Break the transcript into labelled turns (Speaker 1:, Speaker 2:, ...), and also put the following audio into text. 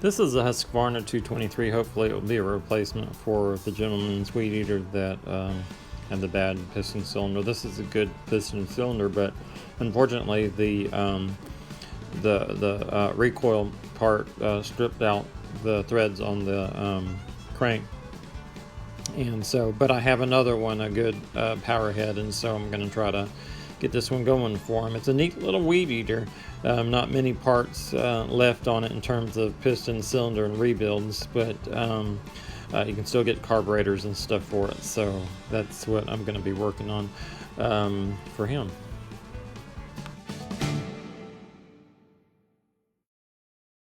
Speaker 1: This is a Husqvarna 223. Hopefully it will be a replacement for the gentleman's weed eater that had the bad piston cylinder. This is a good piston cylinder, but unfortunately the recoil part stripped out the threads on the crank. And so, but I have another one, a good power head, and so I'm going to try to get this one going for him. It's a neat little weed eater. Not many parts left on it in terms of piston, cylinder, and rebuilds, but you can still get carburetors and stuff for it. So that's what I'm going to be working on for him.